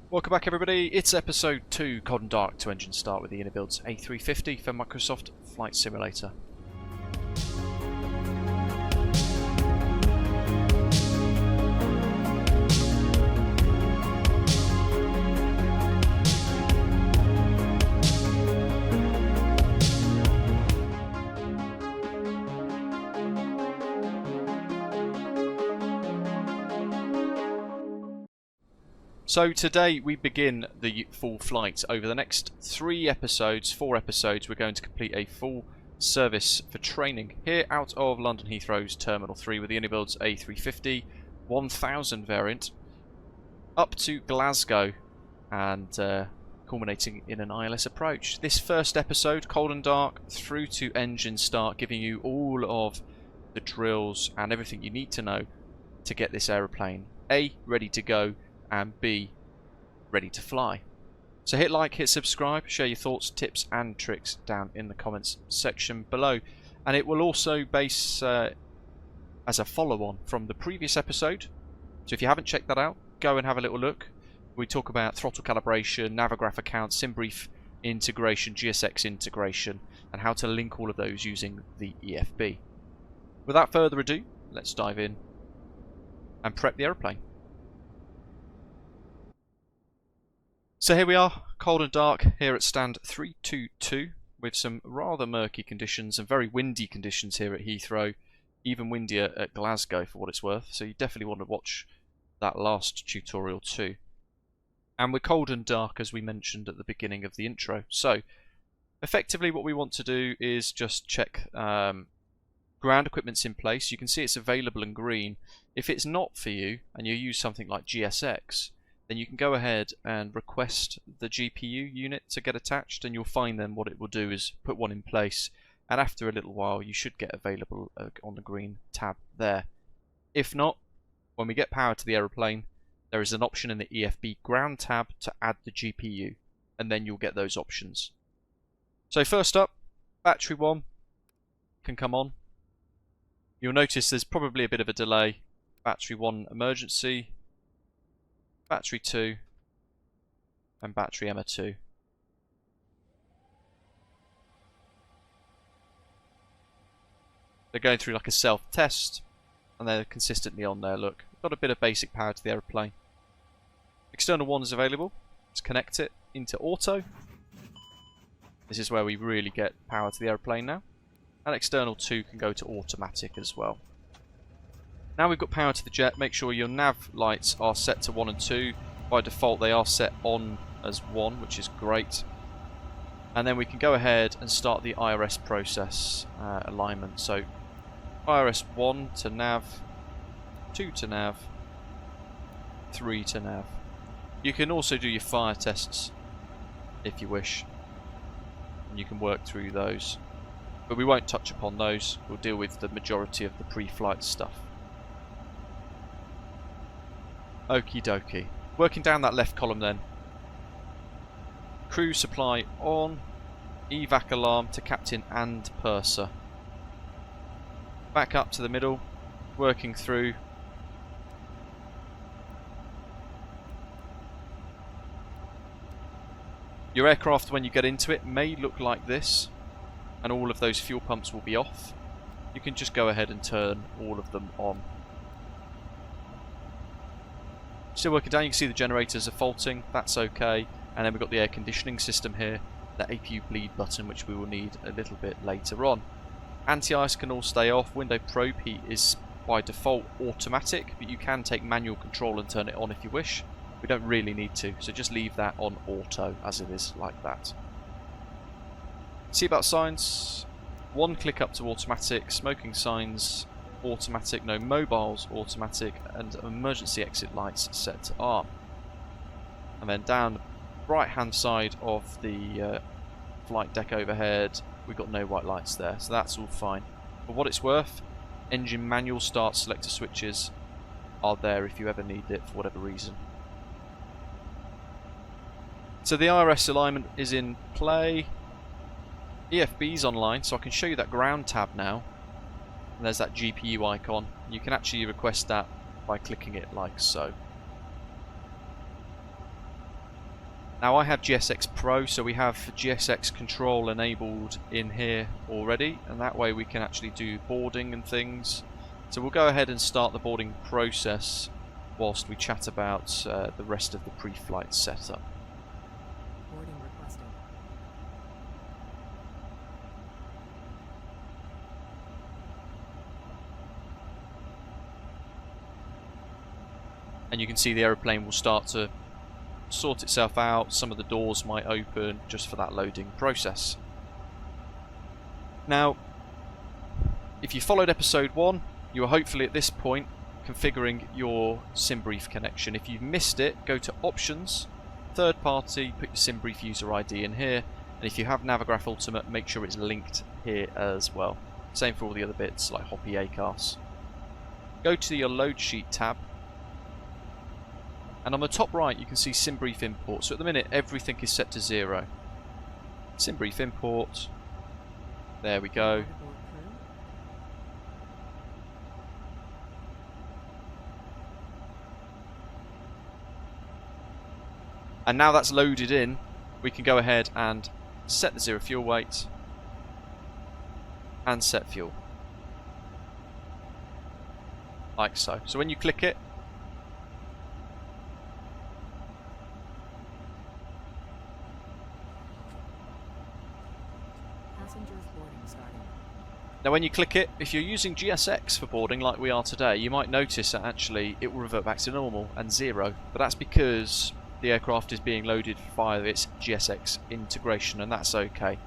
Welcome back everybody, it's episode 2, Cold and Dark to engine start with the iniBuilds A350 for Microsoft Flight Simulator. So today we begin the full flight. Over the next 4 episodes, we're going to complete a full service for training here out of London Heathrow's Terminal 3 with the iniBuilds A350 1000 variant up to Glasgow and culminating in an ILS approach. This first episode, Cold and Dark, through to engine start, giving you all of the drills and everything you need to know to get this aeroplane A, ready to go, and B, ready to fly. So hit like, hit subscribe, share your thoughts, tips and tricks down in the comments section below. And it will also base as a follow-on from the previous episode. So if you haven't checked that out, go and have a little look. We talk about throttle calibration, Navigraph account, Simbrief integration, GSX integration, and how to link all of those using the EFB. Without further ado, let's dive in and prep the aeroplane. So here we are, cold and dark, here at stand 322, with some rather murky conditions and very windy conditions here at Heathrow, even windier at Glasgow for what it's worth, so you definitely want to watch that last tutorial too. And we're cold and dark as we mentioned at the beginning of the intro. So effectively what we want to do is just check ground equipment's in place. You can see it's available in green. If it's not for you and you use something like GSX, then you can go ahead and request the GPU unit to get attached, and you'll find then what it will do is put one in place, and after a little while you should get available on the green tab there. If not, when we get power to the aeroplane, there is an option in the EFB ground tab to add the GPU, and then you'll get those options. So first up, battery 1 can come on. You'll notice there's probably a bit of a delay. Battery 1 emergency, battery 2 and battery EMA 2. They're going through like a self-test and they're consistently on there. Look, got a bit of basic power to the aeroplane. External 1 is available. Let's connect it into auto. This is where we really get power to the aeroplane now. And external 2 can go to automatic as well. Now we've got power to the jet, make sure your nav lights are set to 1 and 2. By default they are set on as 1, which is great. And then we can go ahead and start the IRS process alignment. So IRS 1 to nav, 2 to nav, 3 to nav. You can also do your fire tests if you wish. And you can work through those. But we won't touch upon those, we'll deal with the majority of the pre-flight stuff. Okie dokie. Working down that left column then. Crew supply on. Evac alarm to captain and purser. Back up to the middle. Working through. Your aircraft, when you get into it, may look like this. And all of those fuel pumps will be off. You can just go ahead and turn all of them on. Still working down, you can see the generators are faulting, that's okay. And then we've got the air conditioning system here, that APU bleed button, which we will need a little bit later on. Anti-ice can all stay off. Window probe heat is by default automatic, but you can take manual control and turn it on if you wish. We don't really need to, so just leave that on auto as it is like that. Seatbelt signs, 1 click up to automatic, smoking signs automatic, no mobiles automatic, and emergency exit lights set to arm. And then down the right hand side of the flight deck overhead, we've got no white lights there, so that's all fine. For what it's worth, engine manual start selector switches are there if you ever need it for whatever reason. So the IRS alignment is in play. EFB's online, so I can show you that ground tab now. And there's that GPU icon. You can actually request that by clicking it like so. Now I have GSX Pro, so we have GSX control enabled in here already, and that way we can actually do boarding and things. So we'll go ahead and start the boarding process whilst we chat about the rest of the pre-flight setup. Boarding requested. And you can see the aeroplane will start to sort itself out. Some of the doors might open just for that loading process. Now, if you followed episode 1, you are hopefully at this point configuring your Simbrief connection. If you've missed it, go to Options, Third Party, put your Simbrief user ID in here, and if you have Navigraph Ultimate, make sure it's linked here as well. Same for all the other bits like Hoppy ACARS. Go to your Load Sheet tab, and on the top right you can see Simbrief Import. So at the minute everything is set to 0. Simbrief Import, there we go. And now that's loaded in, we can go ahead and set the 0 fuel weight and set fuel. Like so. So when you click it, now when you click it, if you're using GSX for boarding like we are today, you might notice that actually it will revert back to normal and 0, but that's because the aircraft is being loaded via its GSX integration, and that's okay.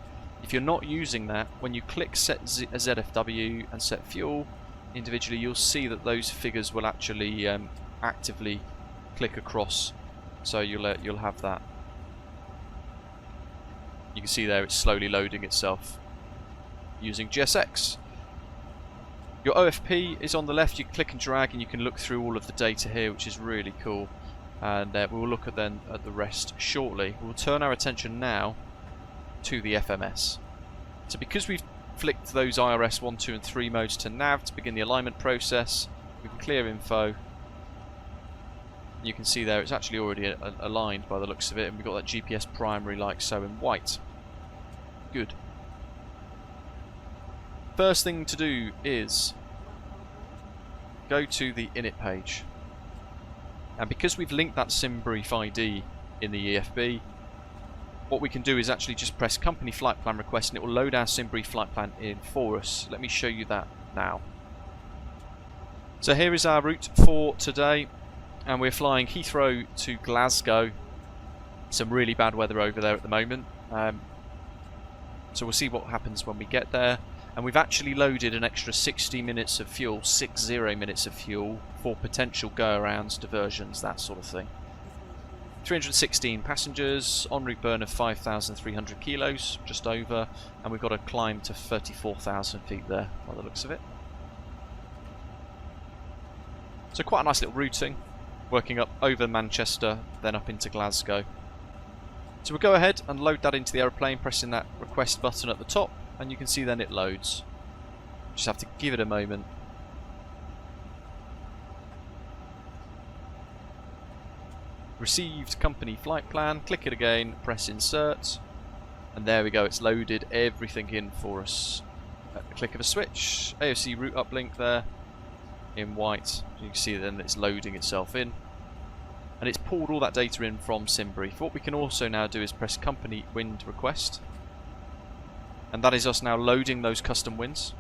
If you're not using that, when you click set ZFW and set fuel individually, you'll see that those figures will actually actively click across, so you'll have that. You can see there it's slowly loading itself using GSX. Your OFP is on the left. You click and drag and you can look through all of the data here, which is really cool, and we'll look at the rest shortly. We'll turn our attention now to the FMS. So because we've flicked those IRS 1, 2 and 3 modes to nav to begin the alignment process, we can clear info. You can see there it's actually already aligned by the looks of it, and we've got that GPS primary like so in white. Good. First thing to do is go to the init page, and because we've linked that Simbrief ID in the EFB, what we can do is actually just press company flight plan request and it will load our Simbrief flight plan in for us. Let me show you that now. So here is our route for today, and we're flying Heathrow to Glasgow. Some really bad weather over there at the moment, so we'll see what happens when we get there. And we've actually loaded an extra 60 minutes of fuel, 60 minutes of fuel for potential go-arounds, diversions, that sort of thing. 316 passengers, en route burn of 5,300 kilos, just over, and we've got a climb to 34,000 feet there by the looks of it. So quite a nice little routing, working up over Manchester, then up into Glasgow. So we'll go ahead and load that into the aeroplane, pressing that request button at the top, and you can see then it loads. Just have to give it a moment. Received company flight plan, click it again, press insert, and there we go, it's loaded everything in for us. At the click of a switch, AOC route uplink there in white. You can see then it's loading itself in, and it's pulled all that data in from Simbrief. What we can also now do is press company wind request, and that is us now loading those custom winds.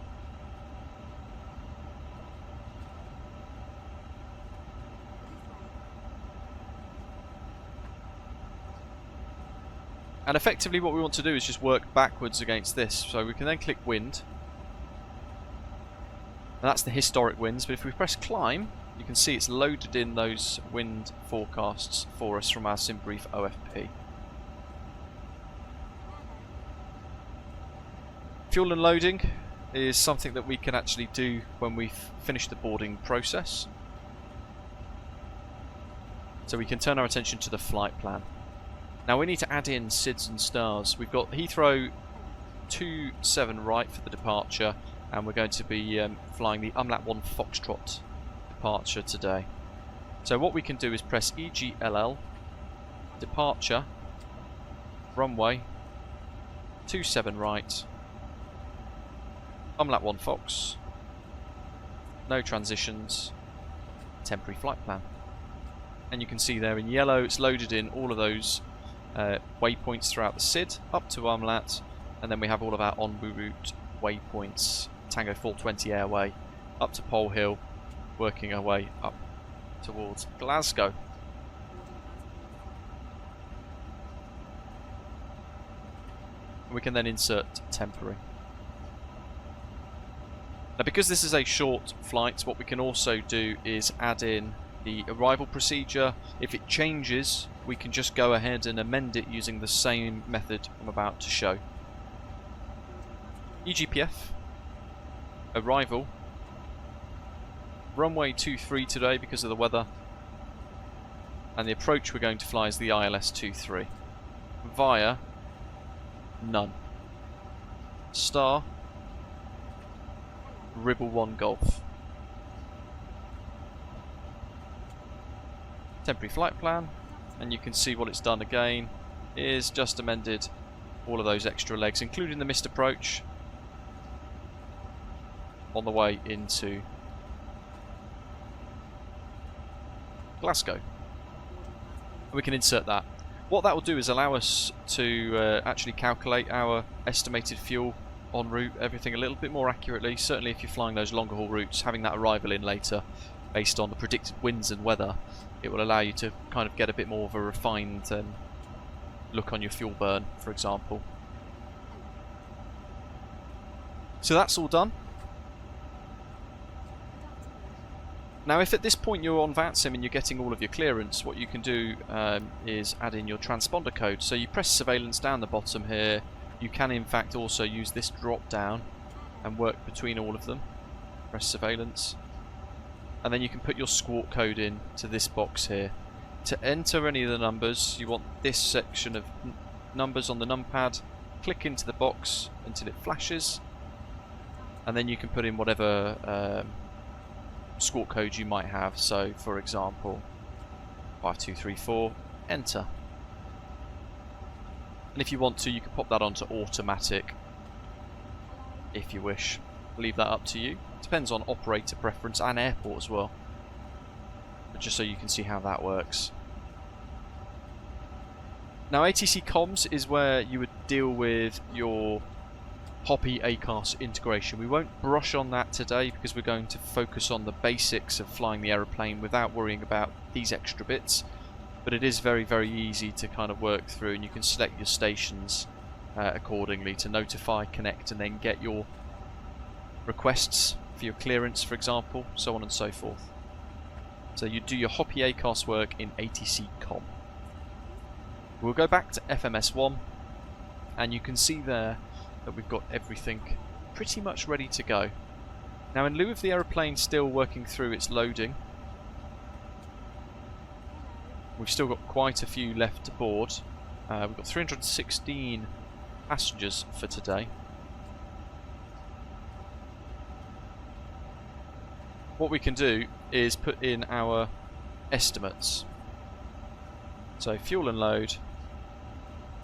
And effectively what we want to do is just work backwards against this. So we can then click wind, and that's the historic winds, but if we press climb, you can see it's loaded in those wind forecasts for us from our Simbrief OFP. Fuel and loading is something that we can actually do when we've finished the boarding process. So we can turn our attention to the flight plan. Now we need to add in SIDS and stars. We've got Heathrow 27 right for the departure, and we're going to be flying the UMLAT 1 Foxtrot departure today. So what we can do is press EGLL, departure, runway 27 right, UMLAT 1 Fox, no transitions, temporary flight plan. And you can see there in yellow it's loaded in all of those waypoints throughout the SID up to UMLAT, and then we have all of our en route waypoints, Tango 420 airway up to Pole Hill, working our way up towards Glasgow. We can then insert temporary. Now, because this is a short flight, what we can also do is add in the arrival procedure. If it changes, we can just go ahead and amend it using the same method I'm about to show. EGPF, arrival, runway 23 today because of the weather, and the approach we're going to fly is the ILS 23 via none. Star, RIBEL 1 Golf. Temporary flight plan, and you can see what it's done again is just amended all of those extra legs, including the missed approach on the way into Glasgow. We can insert that. What that will do is allow us to actually calculate our estimated fuel en route, everything a little bit more accurately. Certainly if you're flying those longer haul routes, having that arrival in later based on the predicted winds and weather, it will allow you to kind of get a bit more of a refined look on your fuel burn, for example. So that's all done. Now, if at this point you're on VATSIM and you're getting all of your clearance, what you can do is add in your transponder code. So you press surveillance down the bottom here. You can in fact also use this drop down and work between all of them. Press surveillance, and then you can put your squawk code in to this box here. To enter any of the numbers, you want this section of numbers on the numpad. Click into the box until it flashes, and then you can put in whatever squawk code you might have. So for example 5234, enter. And if you want to, you can pop that onto automatic if you wish. Leave that up to you. Depends on operator preference and airport as well, but just so you can see how that works. Now, ATC comms is where you would deal with your Hoppy ACARS integration. We won't brush on that today because we're going to focus on the basics of flying the aeroplane without worrying about these extra bits. But it is very, very easy to kind of work through, and you can select your stations accordingly to notify, connect, and then get your requests for your clearance, for example, so on and so forth. So you do your Hoppy ACARS work in ATC COM. We'll go back to FMS1, and you can see there that we've got everything pretty much ready to go. Now, in lieu of the aeroplane still working through its loading, we've still got quite a few left to board. We've got 316 passengers for today. What we can do is put in our estimates. So fuel and load,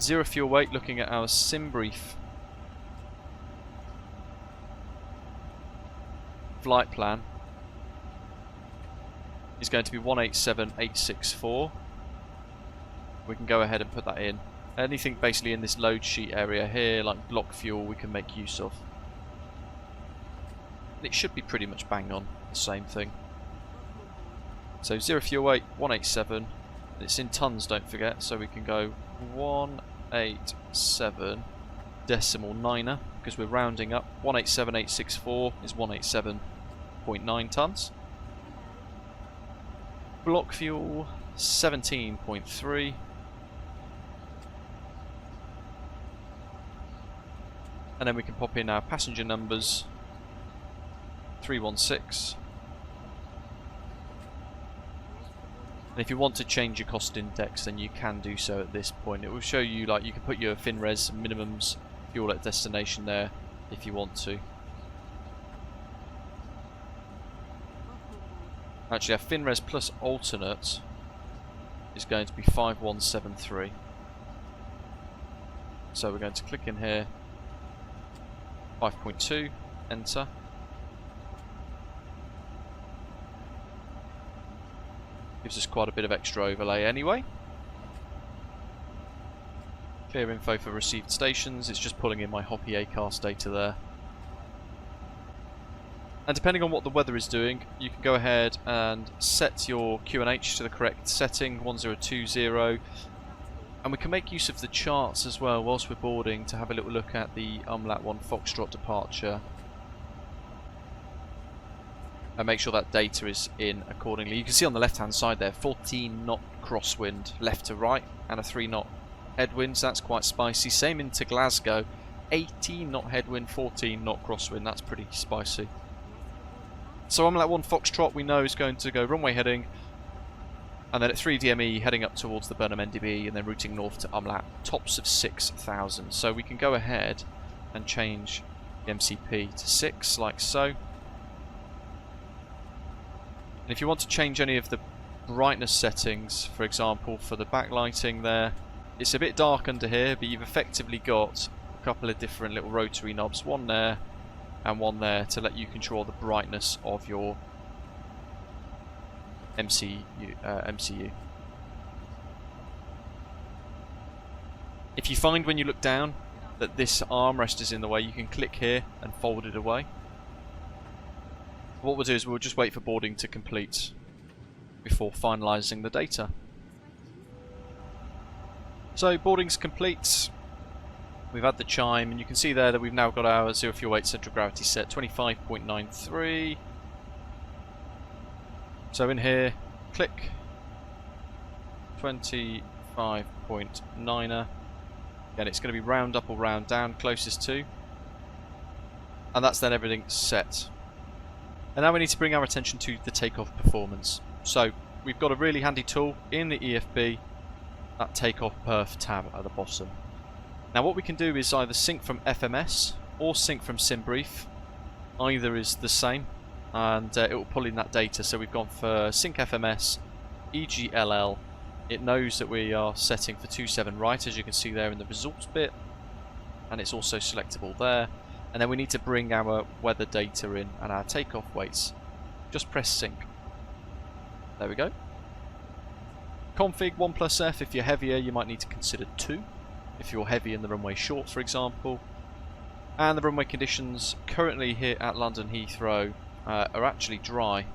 zero fuel weight, looking at our Simbrief flight plan, is going to be 187864. We can go ahead and put that in. Anything basically in this load sheet area here, like block fuel, we can make use of. It should be pretty much bang on the same thing. So zero fuel weight, 187. It's in tons, don't forget, so we can go 187 decimal niner because we're rounding up. 187864 is 187.9 tons. Block fuel 17.3. And then we can pop in our passenger numbers, 316. And if you want to change your cost index, then you can do so at this point. It will show you, like, you can put your FinRes minimums, fuel at destination there if you want to. Actually, our FinRes plus alternate is going to be 5173. So we're going to click in here, 5.2, enter. Gives us quite a bit of extra overlay anyway. Clear info for received stations, it's just pulling in my Hoppy Acast data there. And depending on what the weather is doing, you can go ahead and set your QNH to the correct setting, 1020, and we can make use of the charts as well whilst we're boarding to have a little look at the UMLAT 1 Foxtrot departure and make sure that data is in accordingly. You can see on the left hand side there, 14 knot crosswind left to right and a 3 knot headwind, so that's quite spicy. Same into Glasgow, 18 knot headwind, 14 knot crosswind, that's pretty spicy. So UMLAT 1 Foxtrot we know is going to go runway heading, and then at 3 DME heading up towards the Burnham NDB, and then routing north to UMLAT, tops of 6,000. So we can go ahead and change the MCP to 6, like so. And if you want to change any of the brightness settings, for example for the backlighting there, it's a bit dark under here, but you've effectively got a couple of different little rotary knobs, one there and one there, to let you control the brightness of your MCU. If you find when you look down that this armrest is in the way, you can click here and fold it away. What we'll do is we'll just wait for boarding to complete before finalising the data. So boarding's complete. We've had the chime, and you can see there that we've now got our 0 fuel weight central gravity set 25.93. So in here, click 25.9er. Again, it's going to be round up or round down, closest to. And that's then everything set. And now we need to bring our attention to the takeoff performance. So we've got a really handy tool in the EFB, that takeoff perf tab at the bottom. Now what we can do is either sync from FMS or sync from Simbrief. Either is the same, and it will pull in that data. So we've gone for sync FMS, EGLL. It knows that we are setting for 27 right, as you can see there in the results bit, and it's also selectable there. And then we need to bring our weather data in and our takeoff weights. Just press sync. There we go. Config 1+F. If you're heavier, you might need to consider 2. If you're heavy in the runway short, for example. And the runway conditions currently here at London Heathrow are actually dry.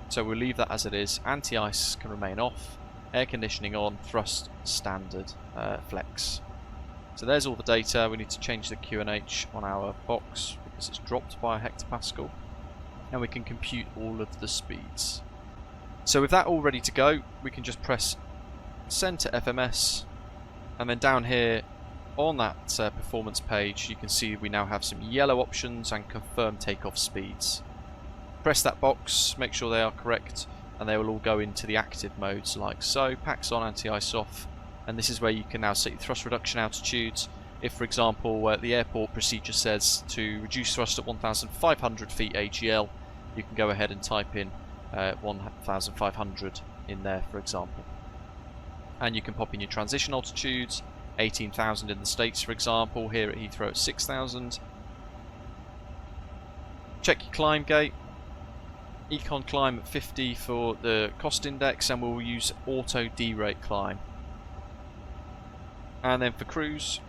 So we'll leave that as it is. Anti-ice can remain off. Air conditioning on. Thrust standard flex. So there's all the data. We need to change the QNH on our box because it's dropped by a hectopascal. And we can compute all of the speeds. So with that all ready to go, we can just press send to FMS. And then down here on that performance page, you can see we now have some yellow options and confirm takeoff speeds. Press that box, make sure they are correct, and they will all go into the active modes like so. Packs on, anti-ice off. And this is where you can now set your thrust reduction altitudes. If, for example, the airport procedure says to reduce thrust at 1,500 feet AGL, you can go ahead and type in 1,500 in there, for example. And you can pop in your transition altitudes, 18,000 in the States, for example, here at Heathrow at 6,000. Check your climb gate. Econ climb at 50 for the cost index, and we'll use auto derate climb. And then for cruise,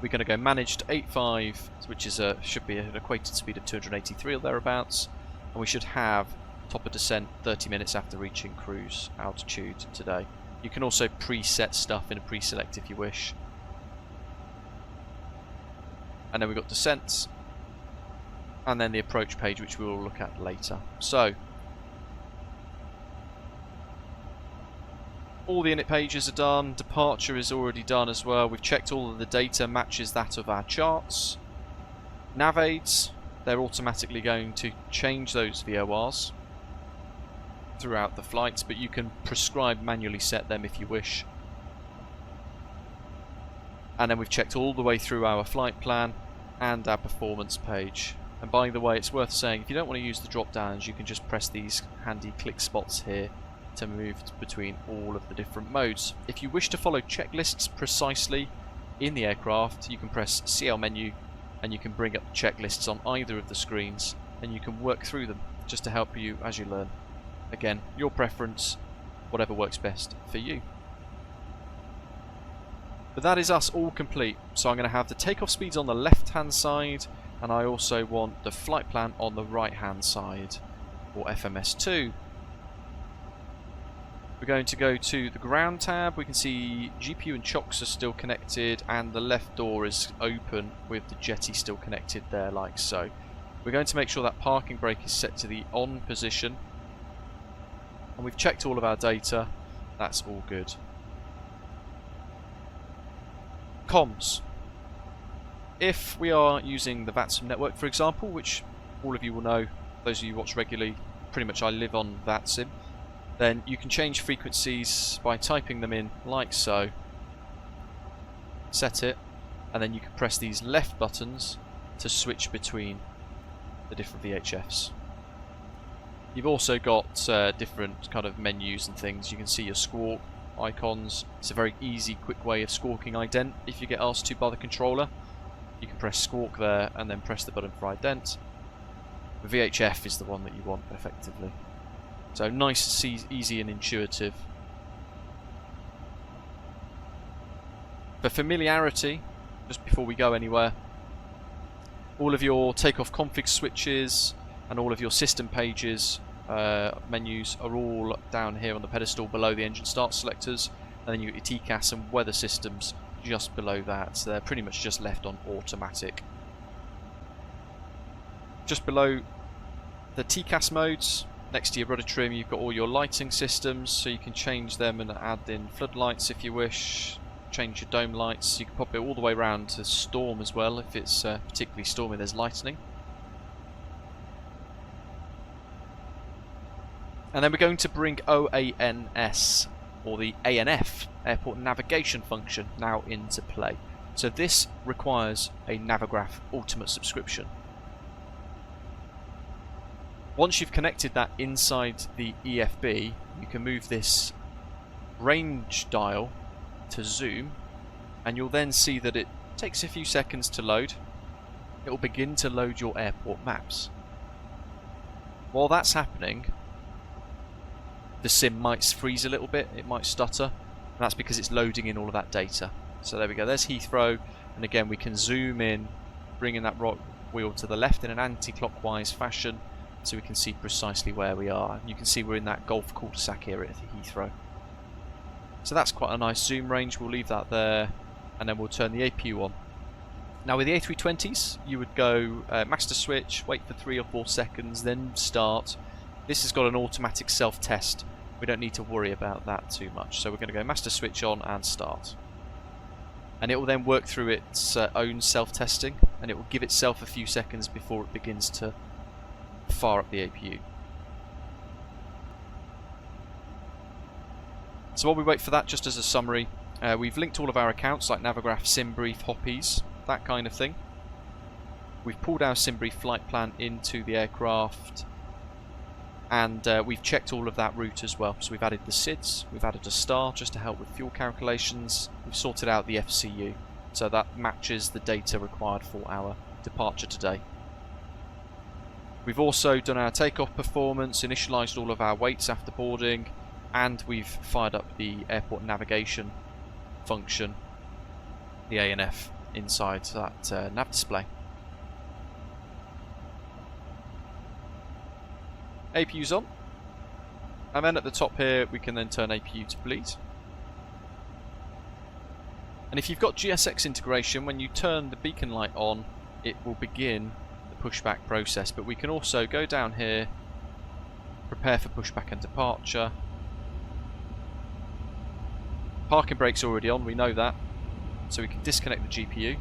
we're going to go managed 85, which is should be an equated speed of 283 or thereabouts, and we should have top of descent 30 minutes after reaching cruise altitude today. You can also preset stuff in a pre-select if you wish. And then we've got descents, and then the approach page, which we will look at later. So all the init pages are done, departure is already done as well. We've checked all of the data matches that of our charts. Nav aids, they're automatically going to change those VORs throughout the flights, but you can prescribe manually set them if you wish. And then we've checked all the way through our flight plan and our performance page. And by the way, it's worth saying, if you don't want to use the drop downs, you can just press these handy click spots here to move between all of the different modes. If you wish to follow checklists precisely, in the aircraft, you can press CL menu and you can bring up checklists on either of the screens and you can work through them just to help you as you learn. Again, your preference, whatever works best for you. But that is us all complete. So I'm going to have the takeoff speeds on the left hand side, and I also want the flight plan on the right hand side for FMS2. We're going to go to the ground tab. We can see GPU and chocks are still connected and the left door is open with the jetty still connected there like so. We're going to make sure that parking brake is set to the on position, and we've checked all of our data. That's all good. Comms. If we are using the VATSIM network, for example, which all of you will know, those of you who watch regularly, pretty much I live on VATSIM, then you can change frequencies by typing them in like so. Set it, and then you can press these left buttons to switch between the different VHFs. You've also got different kind of menus and things. You can see your squawk icons. It's a very easy, quick way of squawking ident if you get asked to by the controller. You can press squawk there and then press the button for ident. The VHF is the one that you want effectively. So nice, easy and intuitive. For familiarity, just before we go anywhere, all of your takeoff config switches and all of your system pages menus are all down here on the pedestal below the engine start selectors, and then you get your TCAS and weather systems just below that, so they're pretty much just left on automatic. Just below the TCAS modes, next to your rudder trim, you've got all your lighting systems, so you can change them and add in floodlights if you wish, change your dome lights. You can pop it all the way around to storm as well if it's particularly stormy, there's lightning. And then we're going to bring OANS, or the ANF, Airport Navigation function, now into play. So this requires a Navigraph Ultimate subscription. Once you've connected that inside the EFB, you can move this range dial to zoom, and you'll then see that it takes a few seconds to load. It will begin to load your airport maps. While that's happening, the sim might freeze a little bit, it might stutter, and that's because it's loading in all of that data. So there we go, there's Heathrow, and again we can zoom in, bringing that right wheel to the left in an anti-clockwise fashion, so we can see precisely where we are. You can see we're in that Gulf cul-de-sac area at Heathrow. So that's quite a nice zoom range, we'll leave that there, and then we'll turn the APU on. Now with the A320s, you would go master switch, wait for 3 or 4 seconds, then start. This has got an automatic self-test. We don't need to worry about that too much. So we're going to go master switch on and start. And it will then work through its own self-testing, and it will give itself a few seconds before it begins to fire up the APU. So while we wait for that, just as a summary, we've linked all of our accounts like Navigraph, Simbrief, Hoppies, that kind of thing. We've pulled our Simbrief flight plan into the aircraft, and we've checked all of that route as well. So we've added the SIDS, we've added a star just to help with fuel calculations, we've sorted out the FCU, so that matches the data required for our departure today. We've also done our takeoff performance, initialised all of our weights after boarding, and we've fired up the airport navigation function, the ANF, inside that nav display. APU's on, and then at the top here we can then turn APU to bleed. And if you've got GSX integration, when you turn the beacon light on, it will begin the pushback process. But we can also go down here, prepare for pushback and departure. Parking brake's already on, we know that, so we can disconnect the GPU.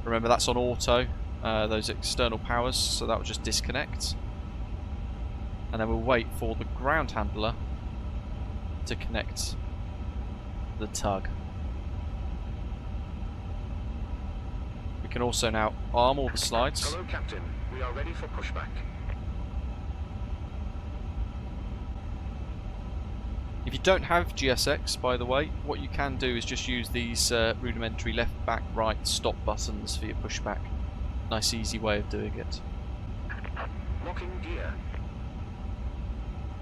Remember that's on auto, those external powers, so that will just disconnect. And then we'll wait for the ground handler to connect the tug. We can also now arm all the slides. Hello, Captain. We are ready for pushback. If you don't have GSX, by the way, what you can do is just use these rudimentary left, back, right stop buttons for your pushback. Nice easy way of doing it. Locking gear.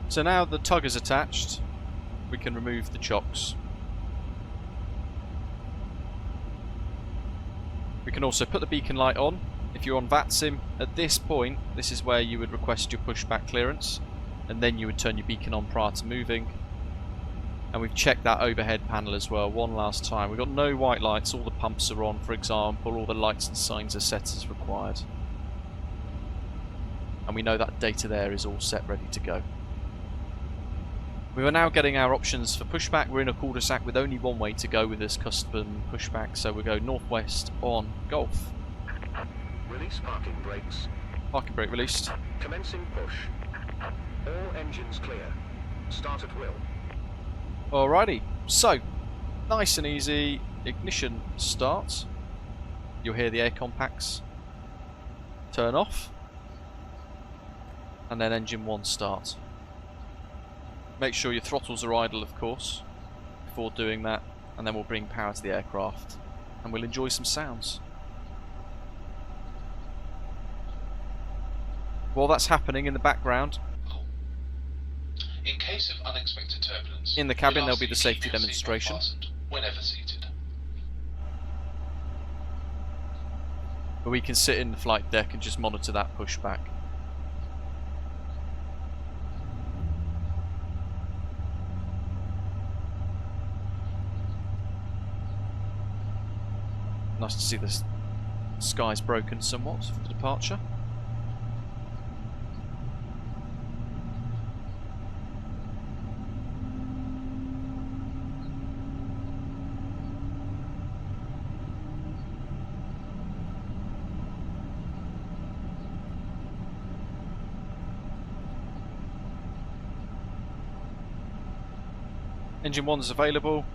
So now the tug is attached, we can remove the chocks. We can also put the beacon light on. If you're on VATSIM, at this point, this is where you would request your pushback clearance, and then you would turn your beacon on prior to moving. And we've checked that overhead panel as well one last time. We've got no white lights, all the pumps are on, for example, all the lights and signs are set as required. And we know that data there is all set, ready to go. We are now getting our options for pushback. We're in a cul-de-sac with only one way to go with this custom pushback, so we'll go northwest on Golf. Release parking brakes. Parking brake released. Commencing push. All engines clear. Start at will. Alrighty, so nice and easy. Ignition starts. You'll hear the air compacts turn off, and then engine 1 start. Make sure your throttles are idle, of course, before doing that, and then we'll bring power to the aircraft and we'll enjoy some sounds. While that's happening in the background, in case of unexpected turbulence, in the cabin we'll there'll be ask the that safety you keep your demonstration. seatbelt fastened whenever seated. But we can sit in the flight deck and just monitor that pushback. Nice to see the skies broken somewhat for the departure. Engine 1 is available.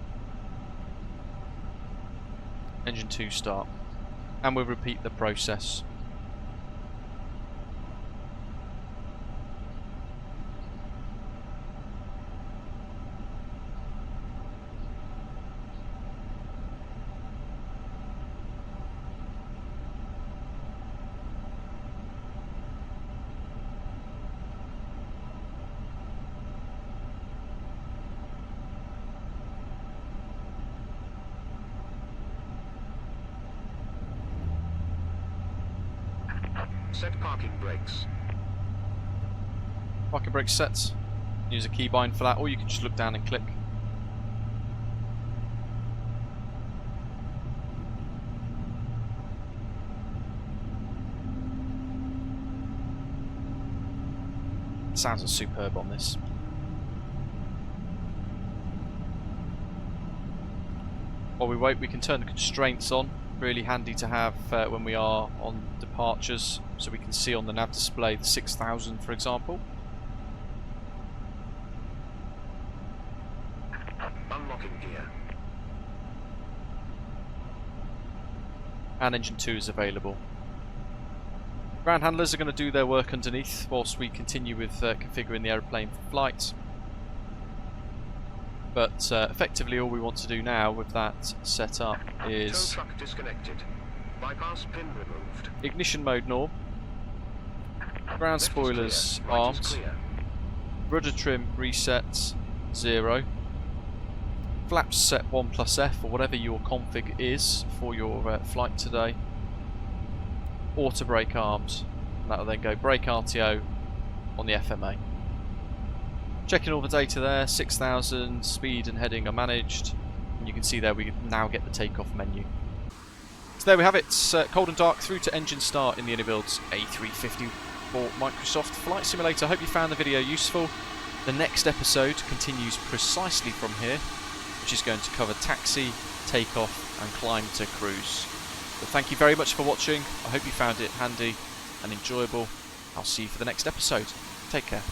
Engine 2 start. And we'll repeat the process. Set parking brakes. Parking brake sets. Use a keybind for that, or you can just look down and click. Sounds are superb on this. While we wait, we can turn the constraints on. Really handy to have when we are on departures, so we can see on the nav display the 6000, for example. Unlocking gear. And engine 2 is available. Ground handlers are going to do their work underneath whilst we continue with configuring the aeroplane for flight. But effectively all we want to do now with that set up is Tow truck disconnected. Bypass pin removed. ignition mode norm, ground Left is spoilers clear. Right is armed, clear. rudder trim reset 0, flaps set 1+F or whatever your config is for your flight today, auto brake armed, and that will then go brake RTO on the FMA. Checking all the data there, 6000, speed and heading are managed, and you can see there we now get the takeoff menu. So there we have it, cold and dark through to engine start in the iniBuilds A350 for Microsoft Flight Simulator. I hope you found the video useful. The next episode continues precisely from here, which is going to cover taxi, takeoff and climb to cruise. But thank you very much for watching. I hope you found it handy and enjoyable. I'll see you for the next episode. Take care.